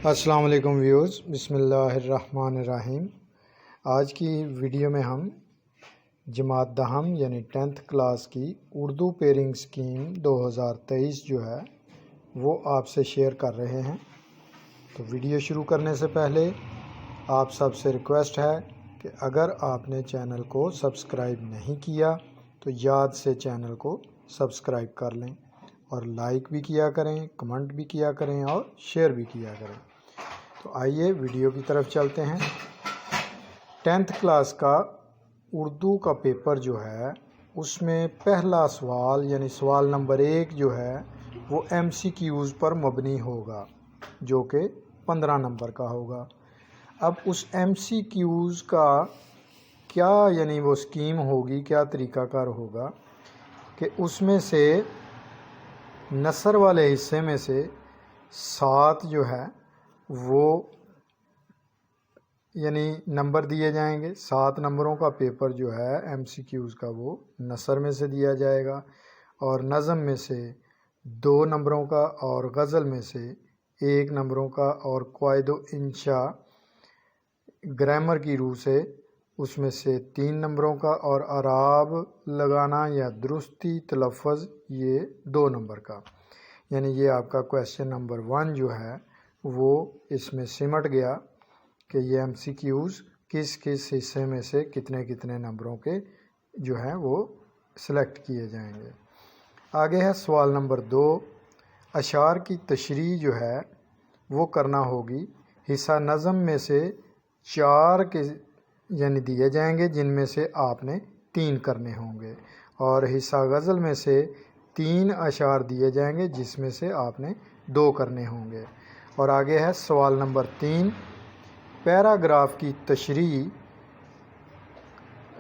السلام علیکم ویورز، بسم اللہ الرحمن الرحیم۔ آج کی ویڈیو میں ہم جماعت دہم یعنی 10th کلاس کی اردو پیرنگ سکیم 2023 جو ہے وہ آپ سے شیئر کر رہے ہیں۔ تو ویڈیو شروع کرنے سے پہلے آپ سب سے ریکویسٹ ہے کہ اگر آپ نے چینل کو سبسکرائب نہیں کیا تو یاد سے چینل کو سبسکرائب کر لیں اور لائک بھی کیا کریں، کمنٹ بھی کیا کریں اور شیئر بھی کیا کریں۔ تو آئیے ویڈیو کی طرف چلتے ہیں۔ 10th کلاس کا اردو کا پیپر جو ہے اس میں پہلا سوال یعنی سوال نمبر 1 جو ہے وہ MCQs پر مبنی ہوگا جو کہ 15 نمبر کا ہوگا۔ اب اس MCQs کا کیا یعنی وہ سکیم ہوگی، کیا طریقہ کار ہوگا کہ اس میں سے نثر والے حصے میں سے 7 جو ہے وہ یعنی نمبر دیے جائیں گے۔ 7 نمبروں کا پیپر جو ہے MCQs کا وہ نثر میں سے دیا جائے گا، اور نظم میں سے 2 نمبروں کا، اور غزل میں سے 1 نمبروں کا، اور قواعد و انشاء گرامر کی روح سے اس میں سے 3 نمبروں کا، اور اعراب لگانا یا درستی تلفظ یہ 2 نمبر کا۔ یعنی یہ آپ کا کویشچن نمبر 1 جو ہے وہ اس میں سمٹ گیا کہ یہ MCQs کس کس حصے میں سے کتنے نمبروں کے جو ہیں وہ سلیکٹ کیے جائیں گے۔ آگے ہے سوال نمبر 2۔ اشعار کی تشریح جو ہے وہ کرنا ہوگی۔ حصہ نظم میں سے 4 کے یعنی دیے جائیں گے جن میں سے آپ نے 3 کرنے ہوں گے، اور حصہ غزل میں سے 3 اشعار دیے جائیں گے جس میں سے آپ نے 2 کرنے ہوں گے۔ اور آگے ہے سوال نمبر 3۔ پیراگراف کی تشریح،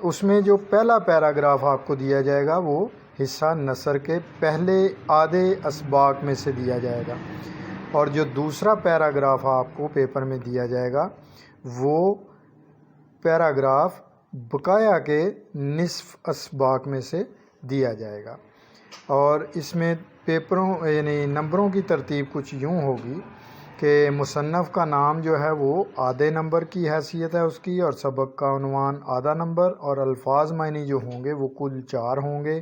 اس میں جو پہلا پیراگراف آپ کو دیا جائے گا وہ حصہ نثر کے پہلے آدھے اسباق میں سے دیا جائے گا، اور جو دوسرا پیراگراف آپ کو پیپر میں دیا جائے گا وہ پیراگراف بقایا کے نصف اسباق میں سے دیا جائے گا۔ اور اس میں پیپروں یعنی نمبروں کی ترتیب کچھ یوں ہوگی کہ مصنف کا نام جو ہے وہ آدھے نمبر کی حیثیت ہے اس کی، اور سبق کا عنوان آدھا نمبر، اور الفاظ معنی جو ہوں گے وہ کل 4 ہوں گے،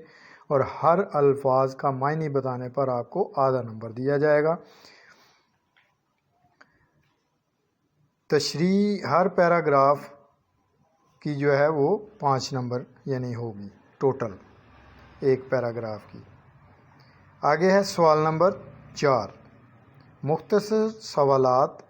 اور ہر الفاظ کا معنی بتانے پر آپ کو آدھا نمبر دیا جائے گا۔ تشریح ہر پیراگراف کی جو ہے وہ 5 نمبر یعنی ہوگی ٹوٹل ایک پیراگراف کی۔ آگے ہے سوال نمبر 4۔ مختصر سوالات